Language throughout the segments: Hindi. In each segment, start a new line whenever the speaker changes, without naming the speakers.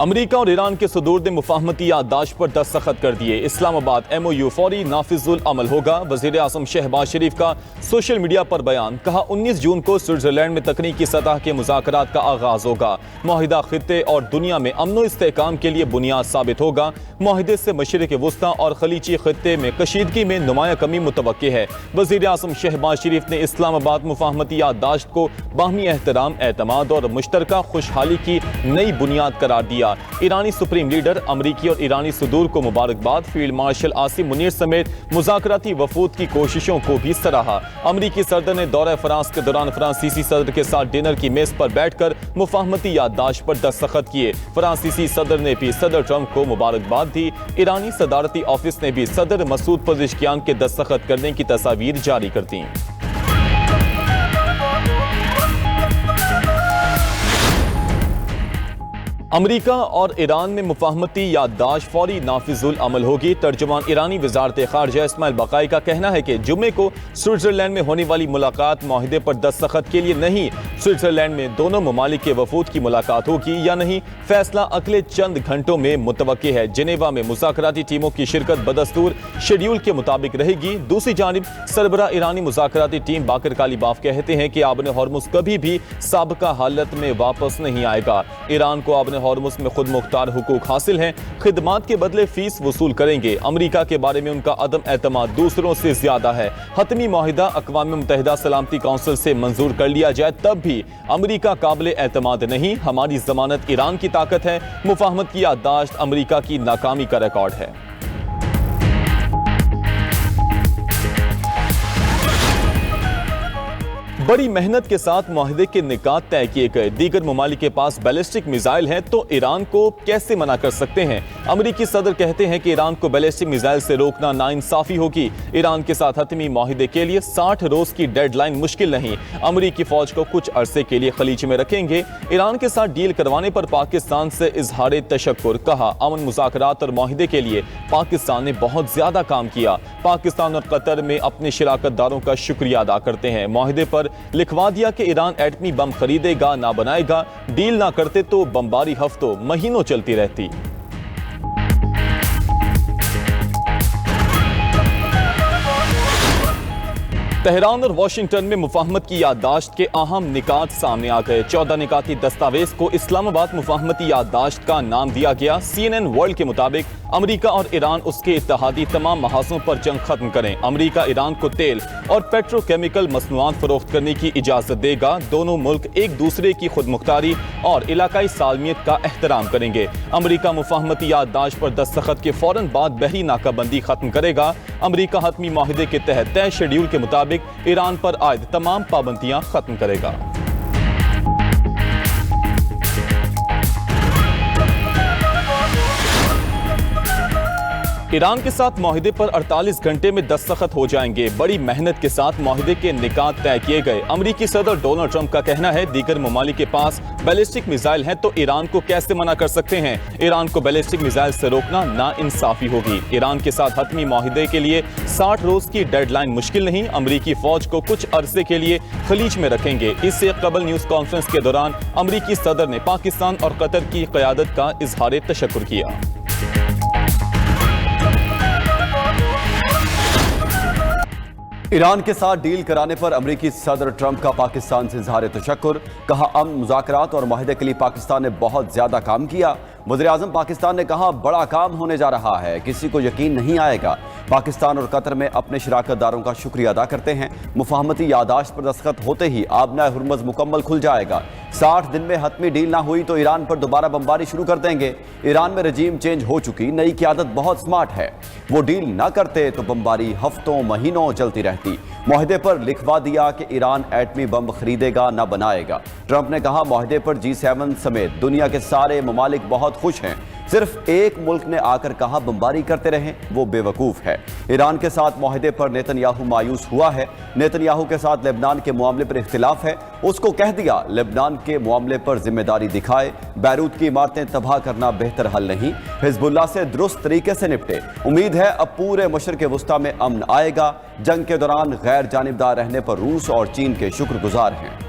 अमरीका और ईरान के सदूर ने मुफाहमती याददाश्त पर दस्तखत कर दिए। इस्लामाबाद MOU फौरी नाफिजुल अमल होगा। वज़ीर आज़म शहबाज शरीफ का सोशल मीडिया पर बयान, कहा 19 जून को स्विट्जरलैंड में तकनीकी सतह के मुज़ाकरात का आगाज होगा। मुआहिदा खित्ते और दुनिया में अमन व इस्तेहकाम के लिए बुनियाद साबित होगा। मुआहिदे से मशरिक़ वुस्ता और खलीजी खित्ते में कशीदगी में नुमाया कमी मुतवक्की है। वज़ीर आज़म शहबाज शरीफ ने इस्लामाबाद मुफाहमती याददाश्त को बाहमी एहतराम, एतमाद और मुश्तरका खुशहाली की नई बुनियाद करार दिया। ईरानी सुप्रीम लीडर, अमरीकी और ईरानी सदूर को मुबारकबाद। फील्ड मार्शल आसिम मुनीर समेत मुज़ाकराती वफूद की कोशिशों को भी सराहा। अमरीकी सदर ने दौरे फ्रांस के दौरान फ्रांसीसी सदर के साथ डिनर की मेज पर बैठकर मुफाहमती याददाश्त पर दस्तखत किए। फ्रांसीसी सदर ने भी सदर ट्रंप को मुबारकबाद दी। ईरानी सदारती ऑफिस ने भी सदर मसूद पज़ेश्कियान के दस्तखत करने की तस्वीर जारी कर दी। अमरीका और ईरान में मुफाहमती याददाश्त फौरी नाफिजुल अमल होगी। तर्जुमान ईरानी वज़ारत ख़ारिजा इस्माइल बक़ाई का कहना है कि जुम्मे को स्विट्जरलैंड में होने वाली मुलाकात मुआहिदे पर दस्तखत के लिए नहीं, स्विट्जरलैंड में दोनों ममालिक के वफूद की मुलाकात होगी या नहीं, फैसला अगले चंद घंटों में मुतवक्की है। जिनेवा में मुज़ाकराती टीमों की शिरकत बदस्तूर शेड्यूल के मुताबिक रहेगी। दूसरी जानिब सरबरा ईरानी मुज़ाकराती टीम बाकर कालीबाफ कहते हैं कि आबन हॉर्मुज़ कभी भी साबका हालत में वापस नहीं आएगा। ईरान को आबन हॉर्मुज़ में खुद मुख्तार हुकूक हासिल हैं, खिदमात के बदले फीस वसूल करेंगे। अमरीका के बारे में उनका अदम एतमाद दूसरों से ज्यादा है। हतमी मुआहिदा अक़वाम मुत्तहिदा सलामती काउंसिल से मंजूर कर लिया जाए तब भी अमरीका काबिल एतमाद नहीं। हमारी जमानत ईरान की ताकत है। मुफाहमत की याददाश्त अमरीका की नाकामी का रिकॉर्ड है। बड़ी मेहनत के साथ मुआहिदे के निकात तय किए गए। दीगर ममालिक के पास बैलिस्टिक मिसाइल हैं तो ईरान को कैसे मना कर सकते हैं। अमरीकी सदर कहते हैं कि ईरान को बैलिस्टिक मिसाइल से रोकना नाइंसाफी होगी। ईरान के साथ हतमी मुआहिदे के लिए 60 रोज की डेडलाइन मुश्किल नहीं। अमरीकी फौज को कुछ अरसे के लिए खलीज में रखेंगे। ईरान के साथ डील करवाने पर पाकिस्तान से इजहार तशक्कुर, कहा अमन मुज़ाकरात और मुआहिदे के लिए पाकिस्तान ने बहुत ज्यादा काम किया। पाकिस्तान और कतर में अपने शिराकतदारों का शुक्रिया अदा करते हैं। मुआहिदे पर लिखवा दिया कि ईरान एटमी बम खरीदेगा ना बनाएगा। डील ना करते तो बमबारी हफ्तों महीनों चलती रहती। तेहरान और वाशिंगटन में मुफाहमत की याददाश्त के अहम निकात सामने आ गए। 14 निकाती दस्तावेज को इस्लामाबाद मुफाहमती याददाश्त का नाम दिया गया। CNN वर्ल्ड के मुताबिक अमरीका और ईरान उसके इत्तेहादी तमाम महाजों पर जंग खत्म करें। अमरीका ईरान को तेल और पेट्रोकेमिकल मसनूआत फरोख्त करने की इजाजत देगा। दोनों मुल्क एक दूसरे की खुद मुख्तारी और इलाकाई सालमियत का एहतराम करेंगे। अमरीका मुफाहमती याददाश्त पर दस्तखत के फौरन बाद बहरी नाकाबंदी खत्म करेगा। अमरीका हतमी मुआहिदे के तहत तय शेड्यूल के मुताबिक ईरान पर आयद तमाम पाबंदियां खत्म करेगा। ईरान के साथ मुआहिदे पर 48 घंटे में दस्तखत हो जाएंगे। बड़ी मेहनत के साथ मुआहिदे के निकात तय किए गए। अमरीकी सदर डोनाल्ड ट्रंप का कहना है दीगर ममालिक के पास बैलिस्टिक मिसाइल हैं तो ईरान को कैसे मना कर सकते हैं। ईरान को बैलिस्टिक मिसाइल से रोकना नाइंसाफी होगी। ईरान के साथ हतमी मुआहिदे के लिए 60 रोज की डेडलाइन मुश्किल नहीं। अमरीकी फौज को कुछ अरसे के लिए खलीज में रखेंगे। इससे कबल न्यूज कॉन्फ्रेंस के दौरान अमरीकी सदर ने पाकिस्तान और कतर की क़यादत का इजहार तशक्कुर किया।
ईरान के साथ डील कराने पर अमरीकी सदर ट्रंप का पाकिस्तान से इजहार तशक्कुर, कहा अमन मुज़ाकरात और मुआहिदे के लिए पाकिस्तान ने बहुत ज्यादा काम किया। वज़ीर आज़म पाकिस्तान ने कहा बड़ा काम होने जा रहा है, किसी को यकीन नहीं आएगा। पाकिस्तान और कतर में अपने शिराकतदारों का शुक्रिया अदा करते हैं। मुफाहमती याददाश्त पर दस्तखत होते ही आबना हुर्मुज़ मुकम्मल खुल जाएगा। 60 दिन में हतमी डील ना हुई तो ईरान पर दोबारा बमबारी शुरू कर देंगे। ईरान में रजीम चेंज हो चुकी, नई क़यादत बहुत स्मार्ट है। वो डील ना करते तो बमबारी हफ्तों महीनों चलती रहती। मुआहिदे पर लिखवा दिया कि ईरान एटमी बम खरीदेगा ना बनाएगा। ट्रंप ने कहा मुआहिदे पर G7 समेत दुनिया के सारे ममालिक बहुत खुश हैं। सिर्फ एक मुल्क ने आकर कहा बमबारी करते रहें, वो बेवकूफ़ है। ईरान के साथ मुआहिदे पर नेतन्याहू मायूस हुआ है। नेतन्याहू के साथ लेबनान के मामले पर इख्तिलाफ है। उसको कह दिया लेबनान के मामले पर जिम्मेदारी दिखाए। बैरूत की इमारतें तबाह करना बेहतर हल नहीं। हिजबुल्लाह से दुरुस्त तरीके से निपटे। उम्मीद है अब पूरे मशरिक़ वुस्ता में अमन आएगा। जंग के दौरान गैर जानिबदार रहने पर रूस और चीन के शुक्रगुजार हैं।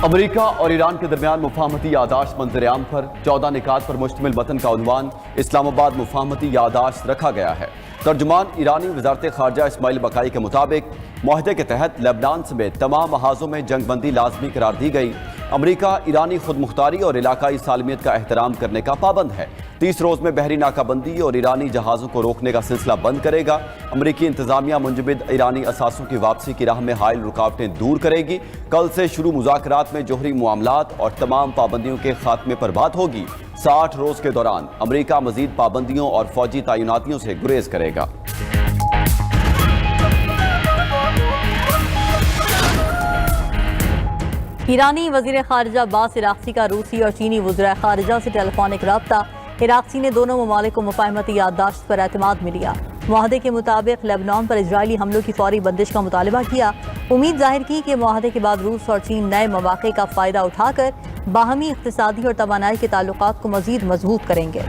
अमेरिका और ईरान के दरमियान मुफाहमती यादाश्त मंजर-ए-आम पर 14 निकात पर मुश्तमिल मतन का उन्वान इस्लामाबाद मुफाहमती यादाश्त रखा गया है। तर्जुमान ईरानी वजारत खारजा इस्माइल बकाई के मुताबिक मुआहदे के तहत लेबनान समेत तमाम महाजों में जंगबंदी लाजमी करार दी गई। अमेरिका ईरानी खुद मुख्तारी और इलाकाई सालमियत का एहतराम करने का पाबंद है। 30 रोज में बहरी नाकाबंदी और ईरानी जहाज़ों को रोकने का सिलसिला बंद करेगा। अमरीकी इंतजामिया मुंजमद ईरानी असासों की वापसी की राह में हायल रुकावटें दूर करेगी। कल से शुरू मुज़ाकरात में जोहरी मामलात और तमाम पाबंदियों के खात्मे पर बात होगी। 60 रोज के दौरान अमरीका मजीद पाबंदियों और फौजी तैनातियों से गुरेज करेगा।
ईरानी वजीर खारजा अब्बास इराक़ची का रूसी और चीनी वज़ीर खारजा से टेलीफोनिक रब्ता। इराक़ची ने दोनों ममालिक को मुफ़ाहमती याददाश्त पर एतमाद में लिया। मुआहदे के मुताबिक लेबनान पर इजरायली हमलों की फौरी बंदिश का मुतालबा किया। उम्मीद जाहिर की कि मुआहदे के बाद रूस और चीन नए मौक़े का फ़ायदा उठाकर बाहमी इक़्तिसादी और तवानाई के ताल्लुकात को मज़ीद मजबूत करेंगे।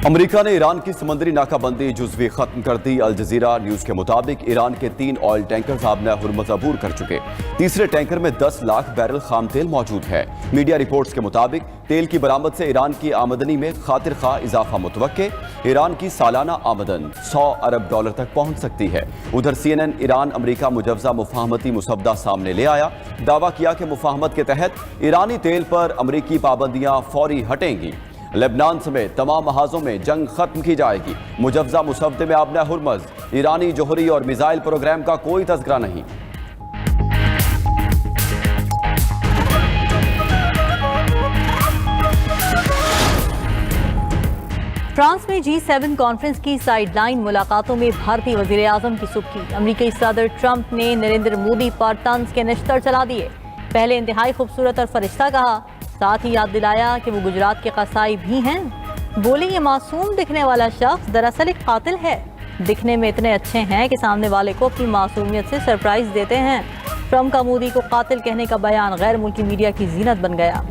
अमेरिका ने ईरान की समुद्री नाकाबंदी जुज़वी खत्म कर दी। अल जज़ीरा न्यूज़ के मुताबिक ईरान के 3 ऑयल टैंकर आबना हुर्मुज़ अबूर कर चुके। तीसरे टैंकर में 10 लाख बैरल खाम तेल मौजूद है। मीडिया रिपोर्ट्स के मुताबिक तेल की बरामद से ईरान की आमदनी में खातिर खा इजाफा मुतवक्के। ईरान की सालाना आमदन $100 अरब तक पहुंच सकती है। उधर CNN ईरान अमेरिका मुजवजा मुफाहमती मुसवदा सामने ले आया। दावा किया कि मुफाहमत के तहत ईरानी तेल पर अमरीकी पाबंदियां फौरी हटेंगी। लेबनान समेत तमाम महाजों में जंग खत्म की जाएगी। मुजवजा मुसवदे में आबना हुर्मुज़ ईरानी जोहरी और मिसाइल प्रोग्राम का कोई तज़किरा नहीं।
फ्रांस में G7 कॉन्फ्रेंस की साइडलाइन मुलाकातों में भारतीय वजीर आजम की सुबकी। अमरीकी सदर ट्रंप ने नरेंद्र मोदी पर तंज के निश्तर चला दिए। पहले इंतहाई खूबसूरत और फरिश्ता कहा, साथ ही याद दिलाया कि वो गुजरात के कसाई भी हैं। बोले ये मासूम दिखने वाला शख्स दरअसल एक कातिल है। दिखने में इतने अच्छे हैं कि सामने वाले को अपनी मासूमियत से सरप्राइज देते हैं। ट्रंप का मोदी को कातिल कहने का बयान गैर मुल्की मीडिया की जीनत बन गया।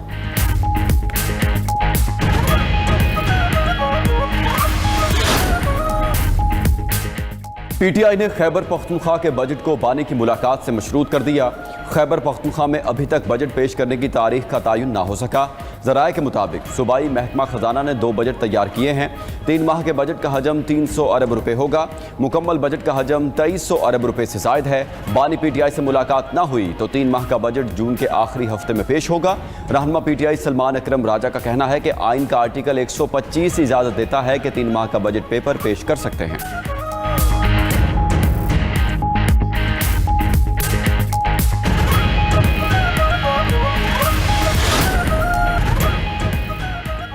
PTI ने खैबर पख्तूनख्वा के बजट को बानी की मुलाकात से मशरूत कर दिया। खैबर पख्तूनख्वा में अभी तक बजट पेश करने की तारीख का तयन ना हो सका। ज़राए के मुताबिक सूबाई महकमा खजाना ने 2 बजट तैयार किए हैं। 3 माह के बजट का हजम 300 अरब रुपए होगा। मुकम्मल बजट का हजम 2300 अरब रुपए से ज़ायद है। बानी PTI से मुलाकात ना हुई तो 3 माह का बजट जून के आखिरी हफ्ते में पेश होगा। रहनुमा PTI सलमान अकरम राजा का कहना है कि आइन का आर्टिकल 125 इजाज़त देता है कि 3 माह का बजट पेपर पेश कर सकते हैं।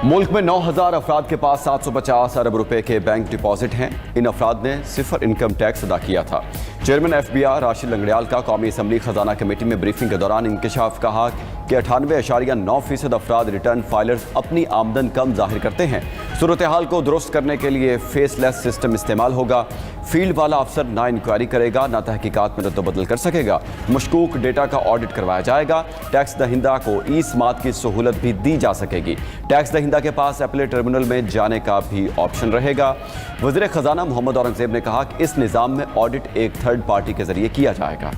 मुल्क में 9000 अफराद के पास 750 अरब रुपए के बैंक डिपॉजिट हैं। इन अफराद ने सिफर इनकम टैक्स अदा किया था। चेयरमैन FBI राशिद लंगड़ियाल का कौमी असम्बली खजाना कमेटी में ब्रीफिंग के दौरान इंकशाफ कहा कि 98.9% अफराद रिटर्न फाइलर्स अपनी आमदन कम जाहिर करते हैं। सूरत हाल को दुरुस्त करने के लिए फेसलेस सिस्टम इस्तेमाल होगा। फील्ड वाला अफसर ना इंक्वायरी करेगा ना तहकीकात में रद्द-बदल कर सकेगा। मशकूक डेटा का ऑडिट करवाया जाएगा। टैक्स दहिंदा को ई-समात की सहूलत भी दी जा सकेगी। टैक्स दहिंदा के पास अपीलेट टर्मिनल में जाने का भी ऑप्शन रहेगा। वज़ीर खजाना मोहम्मद औरंगज़ेब ने कहा कि इस निज़ाम में ऑडिट एक थर्ड पार्टी के जरिए किया जाएगा।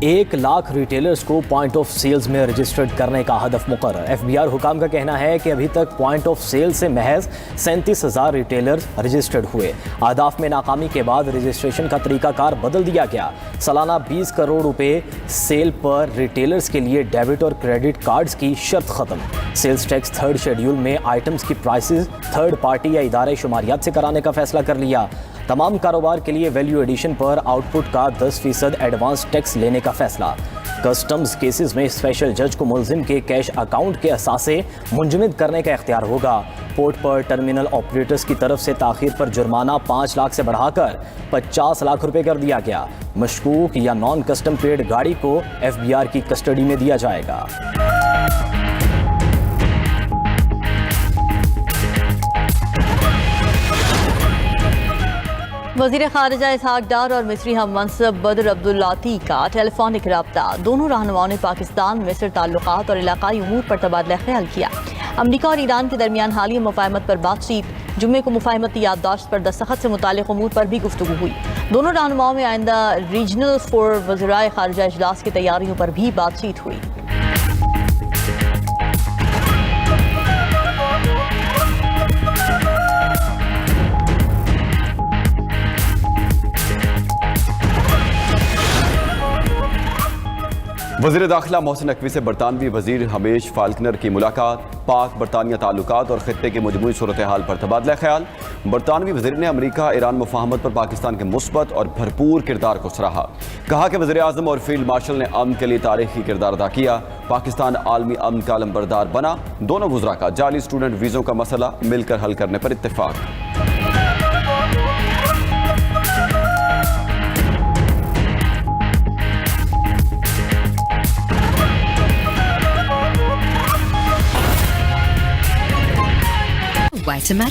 1 लाख रिटेलर्स को पॉइंट ऑफ सेल्स में रजिस्टर्ड करने का हदफ मुकर्रर। FBI हुकाम का कहना है कि अभी तक पॉइंट ऑफ सेल से महज 37,000 रिटेलर्स रजिस्टर्ड हुए। अहदाफ में नाकामी के बाद रजिस्ट्रेशन का तरीकाकार बदल दिया गया। सालाना 20 करोड़ रुपए सेल पर रिटेलर्स के लिए डेबिट और क्रेडिट कार्ड्स की शर्त खत्म। सेल्स टैक्स थर्ड शेड्यूल में आइटम्स की प्राइसेस थर्ड पार्टी या इदारे शुमारियात से कराने का फैसला कर लिया। तमाम कारोबार के लिए वैल्यू एडिशन पर आउटपुट का 10% एडवांस टैक्स लेने का फैसला। कस्टम्स केसेस में स्पेशल जज को मुलजिम के कैश अकाउंट के असासे मुंजमद करने का इख्तियार होगा। पोर्ट पर टर्मिनल ऑपरेटर्स की तरफ से ताखीर पर जुर्माना 5 लाख से बढ़ाकर 50 लाख रुपए कर दिया गया। मशकूक या नॉन कस्टम पेड गाड़ी को FBR की कस्टडी में दिया जाएगा।
वज़ीर ख़ारिजा इसहाक डार और मिस्री हम मनसब बदर अब्दुल्लाती का टेलीफोनिक रब्ता। दोनों रहनुमाओं ने पाकिस्तान मिस्र ताल्लुकात और इलाकाई उमूर पर तबादला ख्याल किया। अमरीका और ईरान के दरमियान हालिया मुफाहमत पर बातचीत। जुम्मे को मुफाहमती याददाश्त पर दस्तखत से मुताल्लिक़ उमूर पर भी गुफ्तगू हुई। दोनों रहनुमाओं में आइंदा रीजनल 4 वज़राए ख़ारिजा इजलास की तैयारियों पर भी बातचीत हुई।
वज़ीर दाखिला मोहसिन नकवी से बरतानवी वज़ीर हमेश फाल्कनर की मुलाकात। पाक बरतानिया ताल्लुकात और ख़ित्ते की मजमूई सूरत हाल पर तबादला ख्याल। बरतानवी वज़ीर ने अमरीका ईरान मुफाहमत पर पाकिस्तान के मुस्बत और भरपूर किरदार को सराहा। कहा कि वज़ीर आज़म और फील्ड मार्शल ने अमन के लिए तारीखी किरदार अदा किया। पाकिस्तान आलमी अमन का अलंबरदार बना। दोनों वज़रा का जाली स्टूडेंट वीज़ों का मसला मिलकर हल करने पर इत्तेफाक।
Vitamix